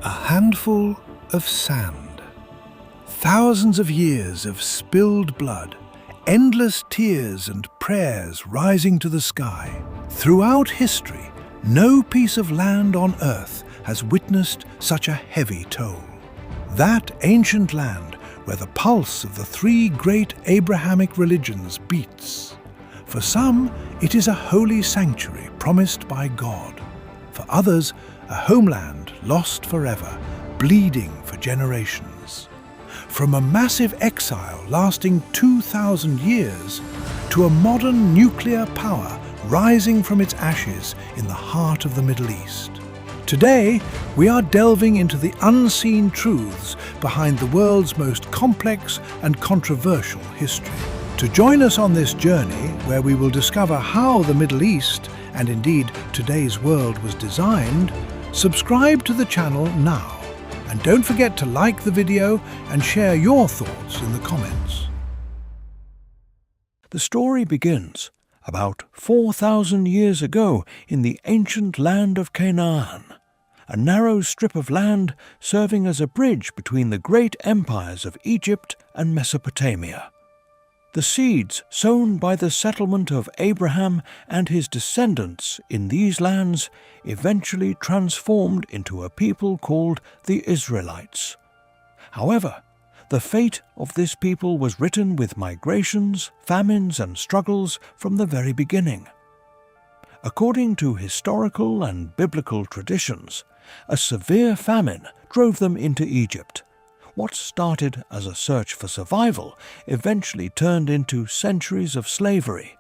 A handful of sand. Thousands of years of spilled blood, endless tears and prayers rising to the sky. Throughout history, no piece of land on earth has witnessed such a heavy toll. That ancient land where the pulse of the three great Abrahamic religions beats. For some, it is a holy sanctuary promised by God. For others, a homeland lost forever, bleeding for generations. From a massive exile lasting 2,000 years to a modern nuclear power rising from its ashes in the heart of the Middle East. Today, we are delving into the unseen truths behind the world's most complex and controversial history. To join us on this journey, where we will discover how the Middle East, and indeed today's world, was designed, subscribe to the channel now. And don't forget to like the video and share your thoughts in the comments. The story begins about 4,000 years ago in the ancient land of Canaan, a narrow strip of land serving as a bridge between the great empires of Egypt and Mesopotamia. The seeds sown by the settlement of Abraham and his descendants in these lands eventually transformed into a people called the Israelites. However, the fate of this people was written with migrations, famines, and struggles from the very beginning. According to historical and biblical traditions, a severe famine drove them into Egypt. What started as a search for survival eventually turned into centuries of slavery.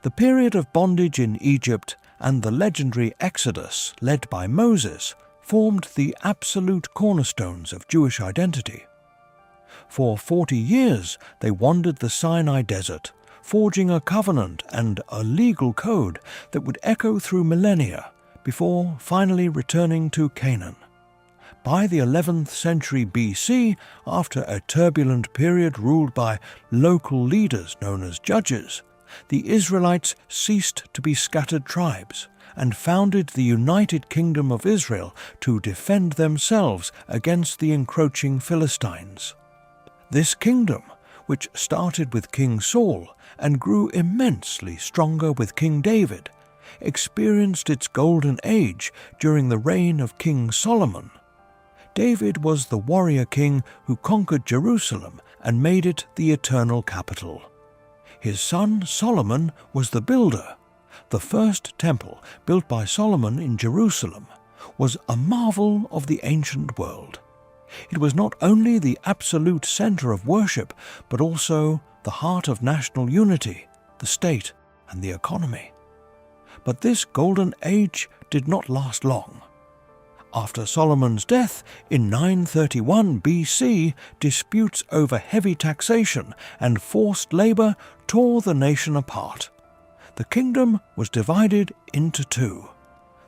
The period of bondage in Egypt and the legendary Exodus led by Moses formed the absolute cornerstones of Jewish identity. For 40 years they wandered the Sinai desert, forging a covenant and a legal code that would echo through millennia before finally returning to Canaan. By the 11th century BC, after a turbulent period ruled by local leaders known as judges, the Israelites ceased to be scattered tribes and founded the United Kingdom of Israel to defend themselves against the encroaching Philistines. This kingdom, which started with King Saul and grew immensely stronger with King David, experienced its golden age during the reign of King Solomon. David was the warrior king who conquered Jerusalem and made it the eternal capital. His son Solomon was the builder. The first temple, built by Solomon in Jerusalem, was a marvel of the ancient world. It was not only the absolute center of worship, but also the heart of national unity, the state, and the economy. But this golden age did not last long. After Solomon's death in 931 BC, disputes over heavy taxation and forced labor tore the nation apart. The kingdom was divided into two.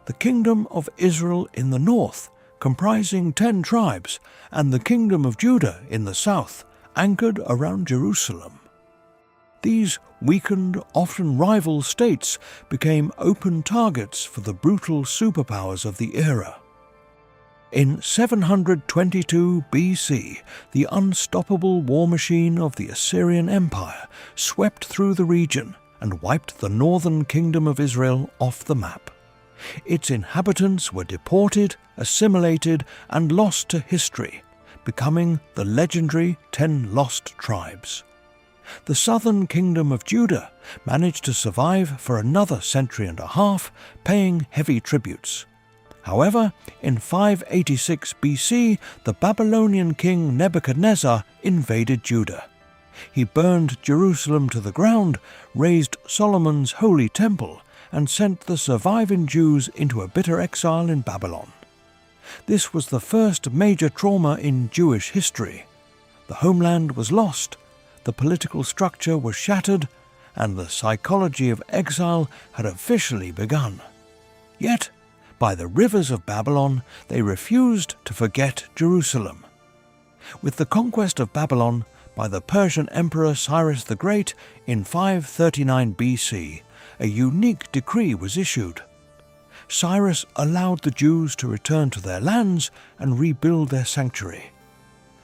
The kingdom of Israel in the north, comprising 10 tribes, and the kingdom of Judah in the south, anchored around Jerusalem. These weakened, often rival states became open targets for the brutal superpowers of the era. In 722 BC, the unstoppable war machine of the Assyrian Empire swept through the region and wiped the northern kingdom of Israel off the map. Its inhabitants were deported, assimilated, and lost to history, becoming the legendary 10 lost tribes. The southern kingdom of Judah managed to survive for another century and a half, paying heavy tributes. However, in 586 BC, the Babylonian king Nebuchadnezzar invaded Judah. He burned Jerusalem to the ground, razed Solomon's holy temple, and sent the surviving Jews into a bitter exile in Babylon. This was the first major trauma in Jewish history. The homeland was lost, the political structure was shattered, and the psychology of exile had officially begun. Yet, by the rivers of Babylon, they refused to forget Jerusalem. With the conquest of Babylon by the Persian Emperor Cyrus the Great in 539 BC, a unique decree was issued. Cyrus allowed the Jews to return to their lands and rebuild their sanctuary.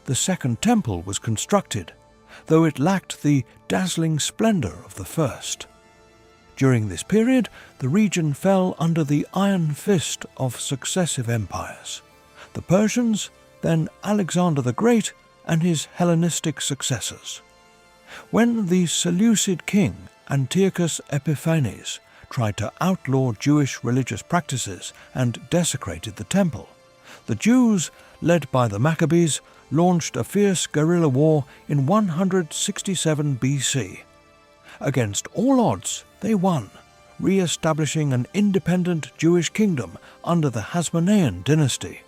The Second Temple was constructed, though it lacked the dazzling splendor of the first. During this period, the region fell under the iron fist of successive empires: the Persians, then Alexander the Great and his Hellenistic successors. When the Seleucid king Antiochus Epiphanes tried to outlaw Jewish religious practices and desecrated the temple, the Jews, led by the Maccabees, launched a fierce guerrilla war in 167 BC. Against all odds, they won, re-establishing an independent Jewish kingdom under the Hasmonean dynasty.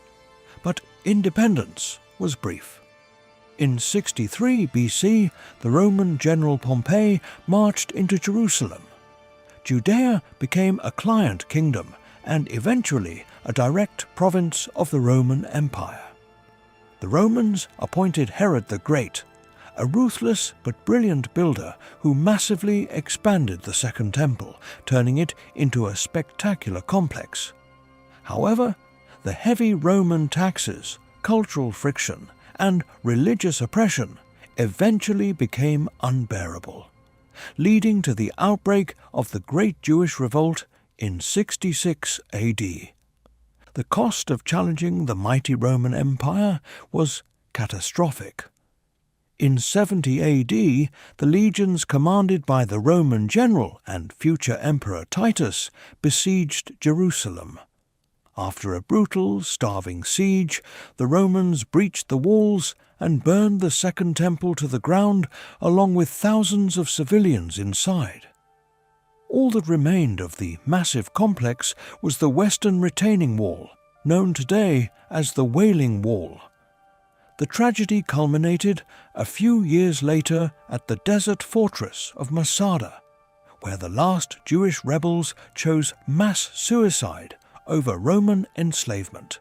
But independence was brief. In 63 BC, the Roman general Pompey marched into Jerusalem. Judea became a client kingdom and eventually a direct province of the Roman Empire. The Romans appointed Herod the Great, a ruthless but brilliant builder who massively expanded the Second Temple, turning it into a spectacular complex. However, the heavy Roman taxes, cultural friction, and religious oppression eventually became unbearable, leading to the outbreak of the Great Jewish Revolt in 66 AD. The cost of challenging the mighty Roman Empire was catastrophic. In 70 AD, the legions commanded by the Roman general and future Emperor Titus besieged Jerusalem. After a brutal, starving siege, the Romans breached the walls and burned the Second Temple to the ground, along with thousands of civilians inside. All that remained of the massive complex was the western retaining wall, known today as the Wailing Wall. The tragedy culminated a few years later at the desert fortress of Masada, where the last Jewish rebels chose mass suicide over Roman enslavement.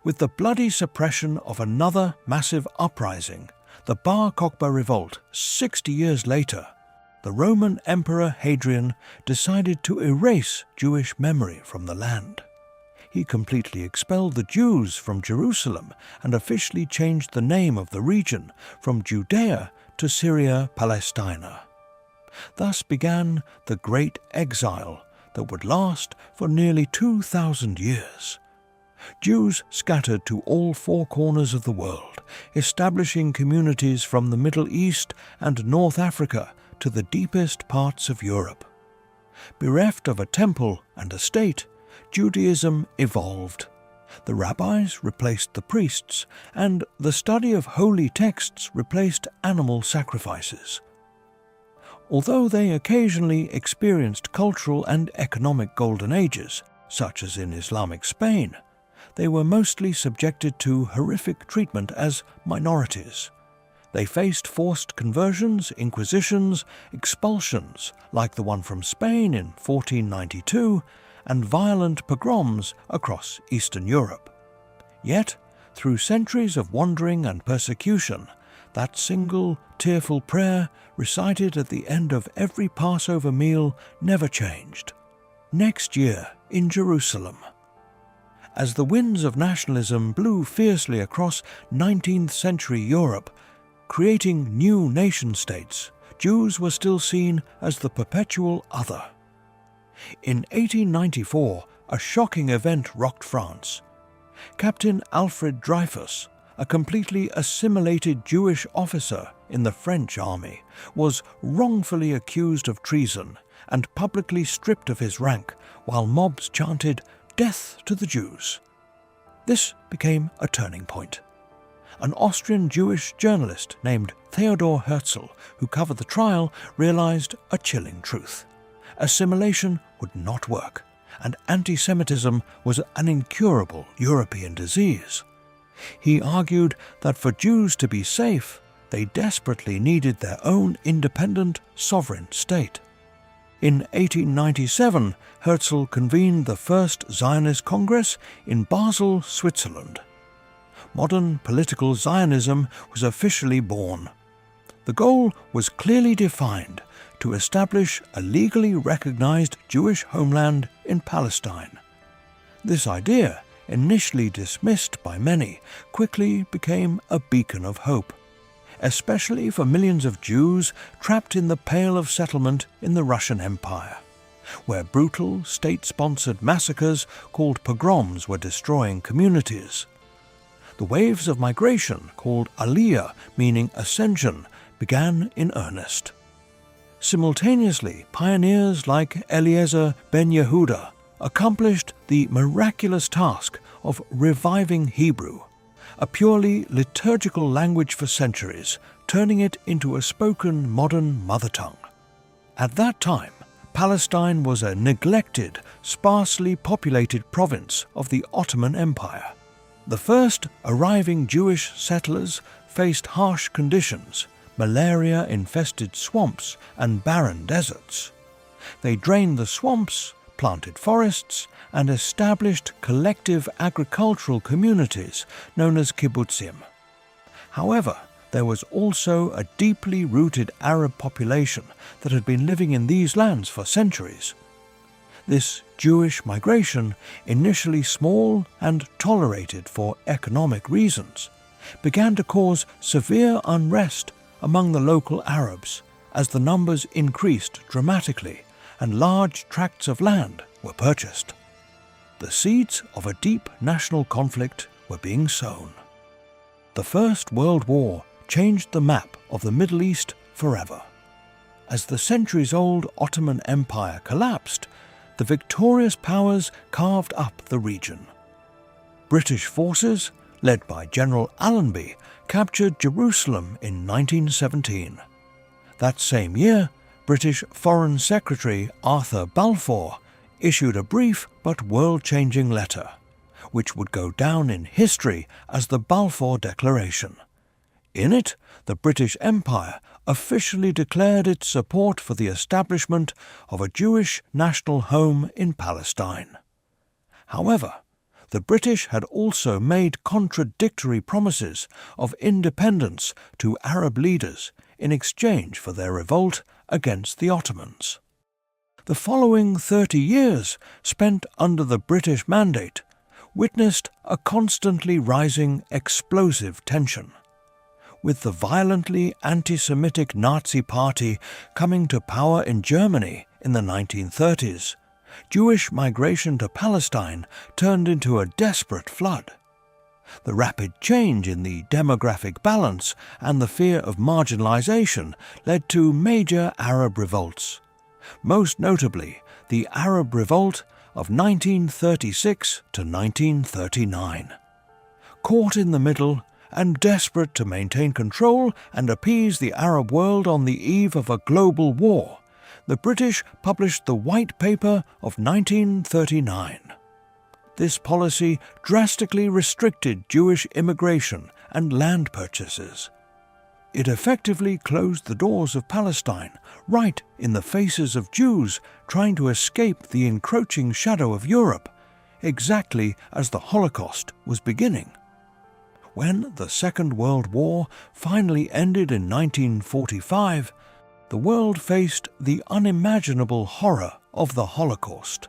With the bloody suppression of another massive uprising, the Bar Kokhba revolt 60 years later, the Roman Emperor Hadrian decided to erase Jewish memory from the land. He completely expelled the Jews from Jerusalem and officially changed the name of the region from Judea to Syria-Palestina. Thus began the Great Exile that would last for nearly 2,000 years. Jews scattered to all four corners of the world, establishing communities from the Middle East and North Africa to the deepest parts of Europe. Bereft of a temple and a state, Judaism evolved. The rabbis replaced the priests, and the study of holy texts replaced animal sacrifices. Although they occasionally experienced cultural and economic golden ages, such as in Islamic Spain, they were mostly subjected to horrific treatment as minorities. They faced forced conversions, inquisitions, expulsions, like the one from Spain in 1492, and violent pogroms across Eastern Europe. Yet, through centuries of wandering and persecution, that single tearful prayer recited at the end of every Passover meal never changed. Next year in Jerusalem. As the winds of nationalism blew fiercely across 19th century Europe, creating new nation-states, Jews were still seen as the perpetual other. In 1894, a shocking event rocked France. Captain Alfred Dreyfus, a completely assimilated Jewish officer in the French army, was wrongfully accused of treason and publicly stripped of his rank while mobs chanted, "Death to the Jews." This became a turning point. An Austrian Jewish journalist named Theodor Herzl, who covered the trial, realized a chilling truth. Assimilation would not work, and anti-Semitism was an incurable European disease. He argued that for Jews to be safe, they desperately needed their own independent, sovereign state. In 1897, Herzl convened the First Zionist Congress in Basel, Switzerland. Modern political Zionism was officially born. The goal was clearly defined: to establish a legally recognized Jewish homeland in Palestine. This idea, initially dismissed by many, quickly became a beacon of hope, especially for millions of Jews trapped in the Pale of Settlement in the Russian Empire, where brutal state-sponsored massacres called pogroms were destroying communities. The waves of migration, called aliyah, meaning ascension, began in earnest. Simultaneously, pioneers like Eliezer ben Yehuda accomplished the miraculous task of reviving Hebrew, a purely liturgical language for centuries, turning it into a spoken modern mother tongue. At that time, Palestine was a neglected, sparsely populated province of the Ottoman Empire. The first arriving Jewish settlers faced harsh conditions, malaria-infested swamps and barren deserts. They drained the swamps, planted forests, and established collective agricultural communities known as kibbutzim. However, there was also a deeply rooted Arab population that had been living in these lands for centuries. This Jewish migration, initially small and tolerated for economic reasons, began to cause severe unrest among the local Arabs as the numbers increased dramatically and large tracts of land were purchased. The seeds of a deep national conflict were being sown. The First World War changed the map of the Middle East forever. As the centuries-old Ottoman Empire collapsed, the victorious powers carved up the region. British forces, led by General Allenby, captured Jerusalem in 1917. That same year, British Foreign Secretary Arthur Balfour issued a brief but world-changing letter, which would go down in history as the Balfour Declaration. In it, the British Empire officially declared its support for the establishment of a Jewish national home in Palestine. However, the British had also made contradictory promises of independence to Arab leaders in exchange for their revolt against the Ottomans. The following 30 years, spent under the British Mandate, witnessed a constantly rising explosive tension. With the violently anti-Semitic Nazi Party coming to power in Germany in the 1930s, Jewish migration to Palestine turned into a desperate flood. The rapid change in the demographic balance and the fear of marginalization led to major Arab revolts, most notably the Arab Revolt of 1936 to 1939. Caught in the middle and desperate to maintain control and appease the Arab world on the eve of a global war, the British published the White Paper of 1939. This policy drastically restricted Jewish immigration and land purchases. It effectively closed the doors of Palestine right in the faces of Jews trying to escape the encroaching shadow of Europe, exactly as the Holocaust was beginning. When the Second World War finally ended in 1945, the world faced the unimaginable horror of the Holocaust.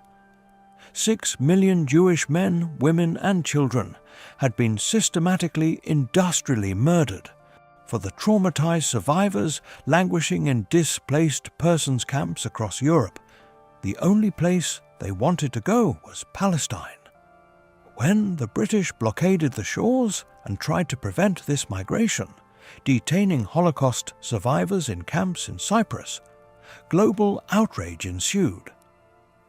6 million Jewish men, women, and children had been systematically industrially murdered. For the traumatized survivors languishing in displaced persons camps across Europe, the only place they wanted to go was Palestine. When the British blockaded the shores and tried to prevent this migration, detaining Holocaust survivors in camps in Cyprus, global outrage ensued.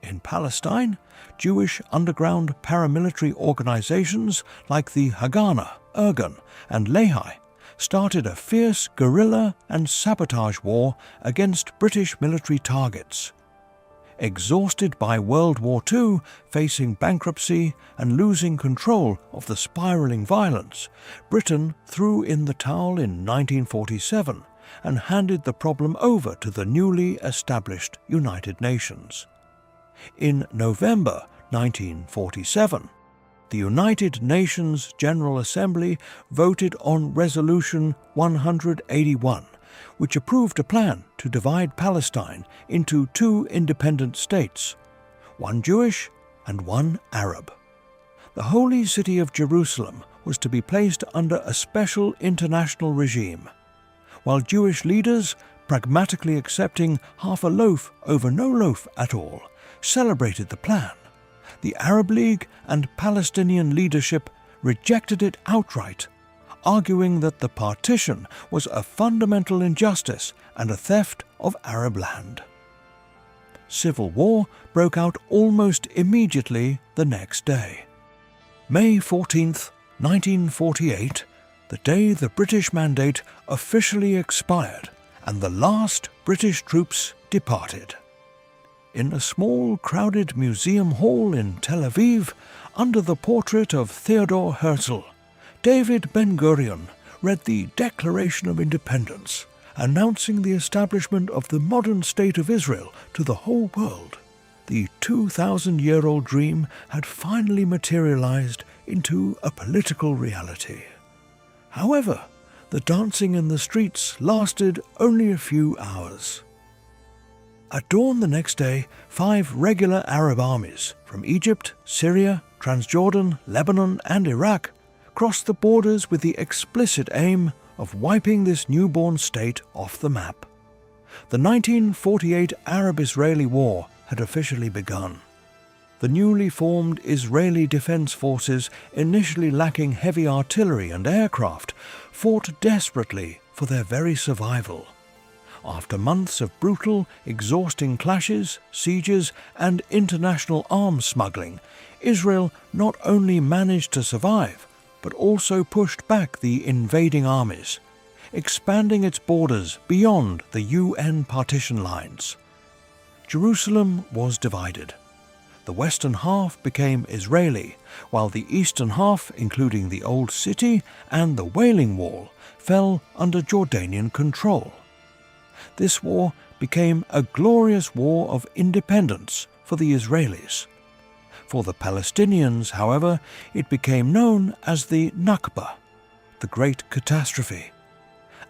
In Palestine, Jewish underground paramilitary organizations like the Haganah, Irgun, and Lehi started a fierce guerrilla and sabotage war against British military targets. Exhausted by World War II, facing bankruptcy and losing control of the spiraling violence, Britain threw in the towel in 1947 and handed the problem over to the newly established United Nations. In November 1947, the United Nations General Assembly voted on Resolution 181 which approved a plan to divide Palestine into two independent states, one Jewish and one Arab. The holy city of Jerusalem was to be placed under a special international regime, while Jewish leaders, pragmatically accepting half a loaf over no loaf at all, celebrated the plan. The Arab League and Palestinian leadership rejected it outright, arguing that the partition was a fundamental injustice and a theft of Arab land. Civil war broke out almost immediately the next day. May 14th, 1948, the day the British mandate officially expired and the last British troops departed. In a small, crowded museum hall in Tel Aviv, under the portrait of Theodore Herzl, David Ben-Gurion read the Declaration of Independence, announcing the establishment of the modern state of Israel to the whole world. The 2,000-year-old dream had finally materialized into a political reality. However, the dancing in the streets lasted only a few hours. At dawn the next day, 5 regular Arab armies from Egypt, Syria, Transjordan, Lebanon, and Iraq crossed the borders with the explicit aim of wiping this newborn state off the map. The 1948 Arab-Israeli War had officially begun. The newly formed Israeli Defense Forces, initially lacking heavy artillery and aircraft, fought desperately for their very survival. After months of brutal, exhausting clashes, sieges, and international arms smuggling, Israel not only managed to survive, but also pushed back the invading armies, expanding its borders beyond the UN partition lines. Jerusalem was divided. The western half became Israeli, while the eastern half, including the Old City and the Wailing Wall, fell under Jordanian control. This war became a glorious war of independence for the Israelis. For the Palestinians, however, it became known as the Nakba, the Great Catastrophe.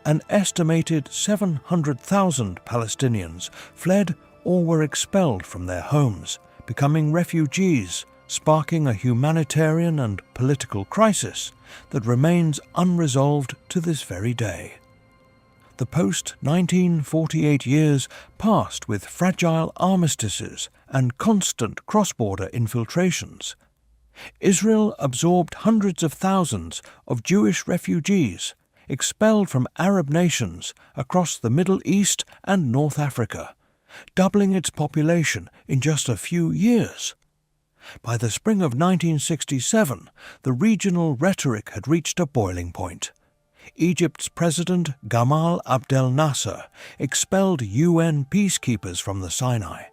An estimated 700,000 Palestinians fled or were expelled from their homes, becoming refugees, sparking a humanitarian and political crisis that remains unresolved to this very day. The post-1948 years passed with fragile armistices and constant cross-border infiltrations. Israel absorbed hundreds of thousands of Jewish refugees expelled from Arab nations across the Middle East and North Africa, doubling its population in just a few years. By the spring of 1967, the regional rhetoric had reached a boiling point. Egypt's President Gamal Abdel Nasser expelled UN peacekeepers from the Sinai,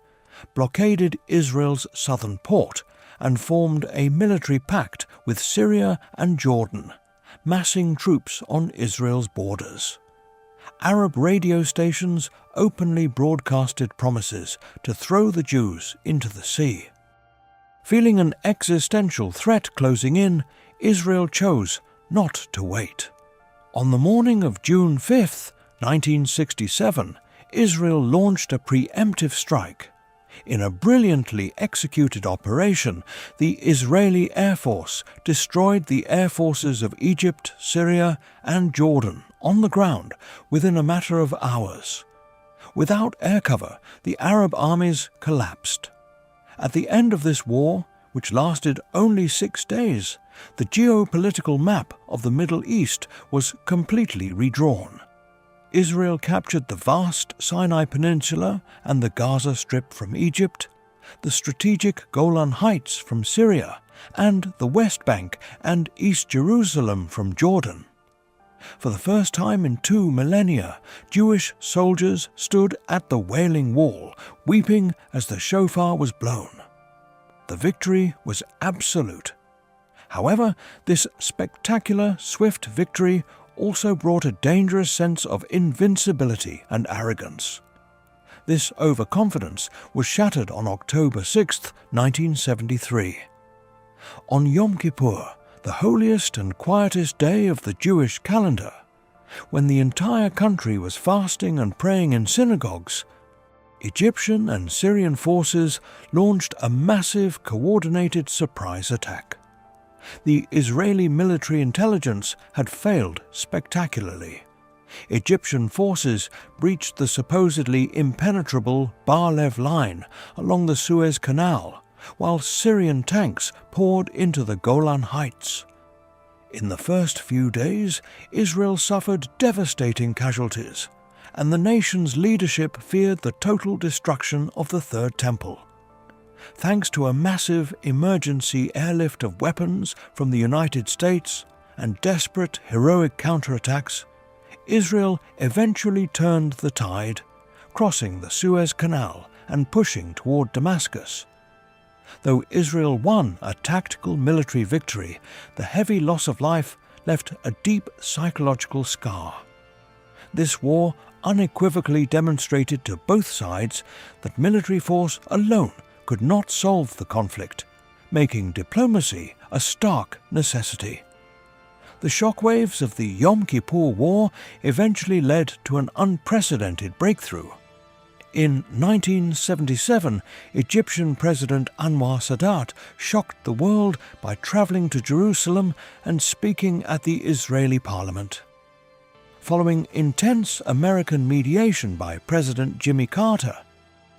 blockaded Israel's southern port, and formed a military pact with Syria and Jordan, massing troops on Israel's borders. Arab radio stations openly broadcasted promises to throw the Jews into the sea. Feeling an existential threat closing in, Israel chose not to wait. On the morning of June 5, 1967, Israel launched a preemptive strike. In a brilliantly executed operation, the Israeli Air Force destroyed the air forces of Egypt, Syria, and Jordan on the ground within a matter of hours. Without air cover, the Arab armies collapsed. At the end of this war, which lasted only 6 days, the geopolitical map of the Middle East was completely redrawn. Israel captured the vast Sinai Peninsula and the Gaza Strip from Egypt, the strategic Golan Heights from Syria, and the West Bank and East Jerusalem from Jordan. For the first time in 2 millennia, Jewish soldiers stood at the Wailing Wall, weeping as the shofar was blown. The victory was absolute. However, this spectacular, swift victory also brought a dangerous sense of invincibility and arrogance. This overconfidence was shattered on October 6, 1973. On Yom Kippur, the holiest and quietest day of the Jewish calendar, When the entire country was fasting and praying in synagogues, Egyptian and Syrian forces launched a massive coordinated surprise attack. The Israeli military intelligence had failed spectacularly. Egyptian forces breached the supposedly impenetrable Bar-Lev line along the Suez Canal, while Syrian tanks poured into the Golan Heights. In the first few days, Israel suffered devastating casualties, and the nation's leadership feared the total destruction of the Third Temple. Thanks to a massive emergency airlift of weapons from the United States and desperate heroic counterattacks, Israel eventually turned the tide, crossing the Suez Canal and pushing toward Damascus. Though Israel won a tactical military victory, the heavy loss of life left a deep psychological scar. This war unequivocally demonstrated to both sides that military force alone could not solve the conflict, making diplomacy a stark necessity. The shockwaves of the Yom Kippur War eventually led to an unprecedented breakthrough. In 1977, Egyptian President Anwar Sadat shocked the world by traveling to Jerusalem and speaking at the Israeli parliament. Following intense American mediation by President Jimmy Carter,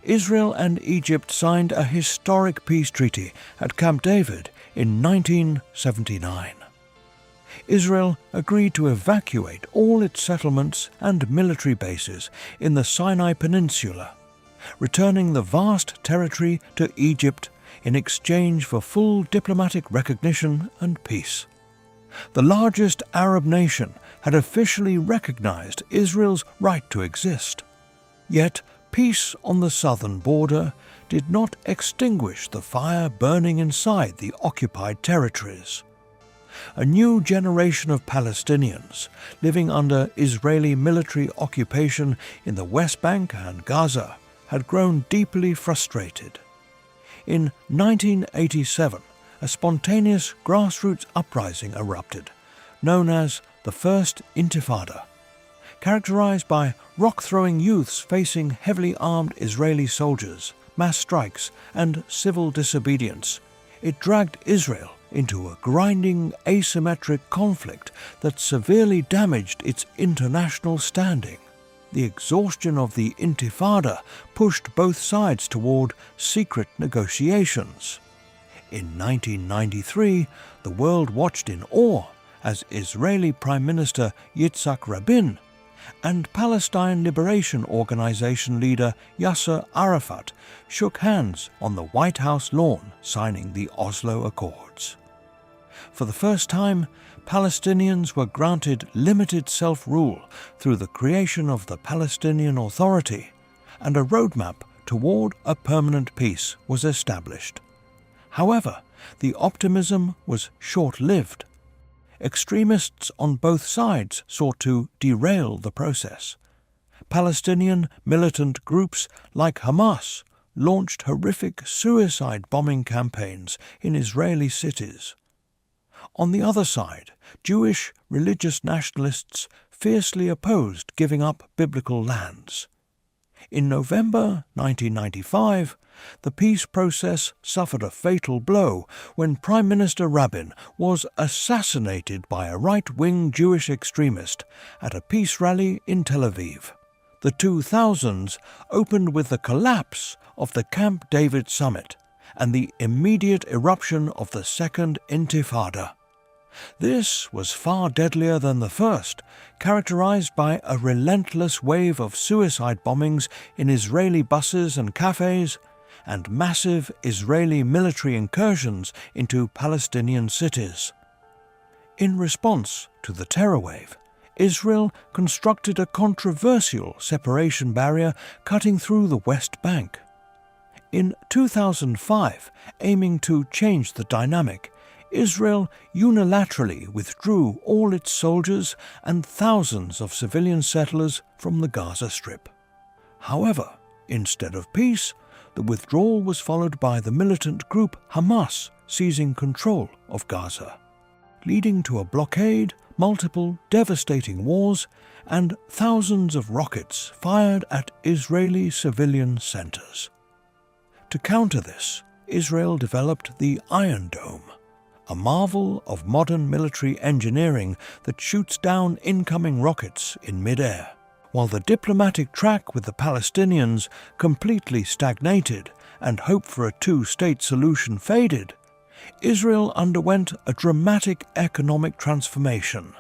Israel and Egypt signed a historic peace treaty at Camp David in 1979. Israel agreed to evacuate all its settlements and military bases in the Sinai Peninsula, returning the vast territory to Egypt in exchange for full diplomatic recognition and peace. The largest Arab nation had officially recognized Israel's right to exist. Yet peace on the southern border did not extinguish the fire burning inside the occupied territories. A new generation of Palestinians living under Israeli military occupation in the West Bank and Gaza had grown deeply frustrated. In 1987, a spontaneous grassroots uprising erupted, known as the First Intifada. Characterized by rock-throwing youths facing heavily armed Israeli soldiers, mass strikes, and civil disobedience, it dragged Israel into a grinding, asymmetric conflict that severely damaged its international standing. The exhaustion of the Intifada pushed both sides toward secret negotiations. In 1993, the world watched in awe as Israeli Prime Minister Yitzhak Rabin and Palestine Liberation Organization leader Yasser Arafat shook hands on the White House lawn signing the Oslo Accords. For the first time, Palestinians were granted limited self-rule through the creation of the Palestinian Authority, and a roadmap toward a permanent peace was established. However, the optimism was short-lived. Extremists on both sides sought to derail the process. Palestinian militant groups like Hamas launched horrific suicide bombing campaigns in Israeli cities. On the other side, Jewish religious nationalists fiercely opposed giving up biblical lands. In November 1995, the peace process suffered a fatal blow when Prime Minister Rabin was assassinated by a right-wing Jewish extremist at a peace rally in Tel Aviv. The 2000s opened with the collapse of the Camp David summit and the immediate eruption of the Second Intifada. This was far deadlier than the first, characterized by a relentless wave of suicide bombings in Israeli buses and cafes, and massive Israeli military incursions into Palestinian cities. In response to the terror wave, Israel constructed a controversial separation barrier cutting through the West Bank. In 2005, aiming to change the dynamic, Israel unilaterally withdrew all its soldiers and thousands of civilian settlers from the Gaza Strip. However, instead of peace, the withdrawal was followed by the militant group Hamas seizing control of Gaza. leading to a blockade, multiple devastating wars, and thousands of rockets fired at Israeli civilian centers. To counter this, Israel developed the Iron Dome, a marvel of modern military engineering that shoots down incoming rockets in mid-air. While the diplomatic track with the Palestinians completely stagnated and hope for a two-state solution faded, Israel underwent a dramatic economic transformation.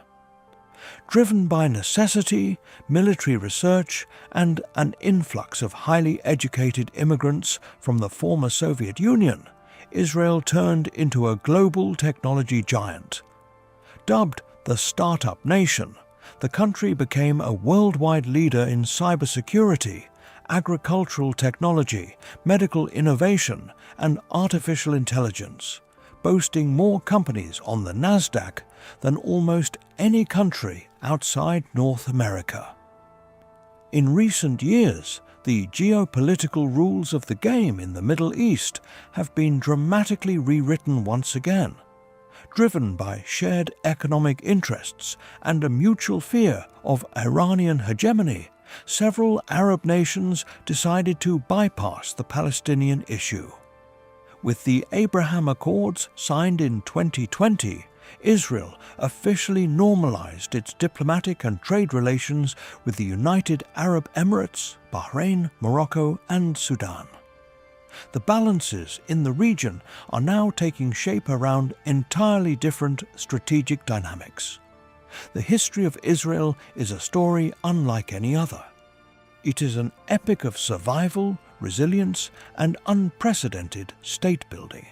Driven by necessity, military research, and an influx of highly educated immigrants from the former Soviet Union, Israel turned into a global technology giant. Dubbed the Startup Nation, the country became a worldwide leader in cybersecurity, agricultural technology, medical innovation, and artificial intelligence, boasting more companies on the Nasdaq than almost any country outside North America. In recent years, the geopolitical rules of the game in the Middle East have been dramatically rewritten once again. Driven by shared economic interests and a mutual fear of Iranian hegemony, several Arab nations decided to bypass the Palestinian issue. With the Abraham Accords signed in 2020, Israel officially normalized its diplomatic and trade relations with the United Arab Emirates, Bahrain, Morocco, and Sudan. The balances in the region are now taking shape around entirely different strategic dynamics. The history of Israel is a story unlike any other. It is an epic of survival, resilience, and unprecedented state building.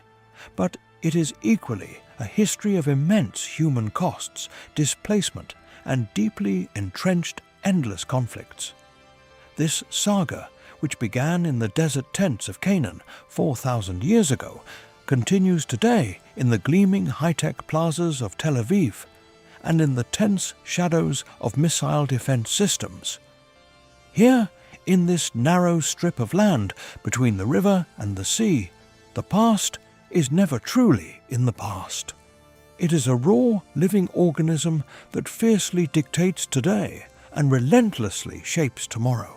But it is equally a history of immense human costs, displacement, and deeply entrenched endless conflicts. This saga, which began in the desert tents of Canaan 4,000 years ago, continues today in the gleaming high-tech plazas of Tel Aviv and in the tense shadows of missile defense systems. Here, in this narrow strip of land between the river and the sea, the past is never truly in the past. It is a raw, living organism that fiercely dictates today and relentlessly shapes tomorrow.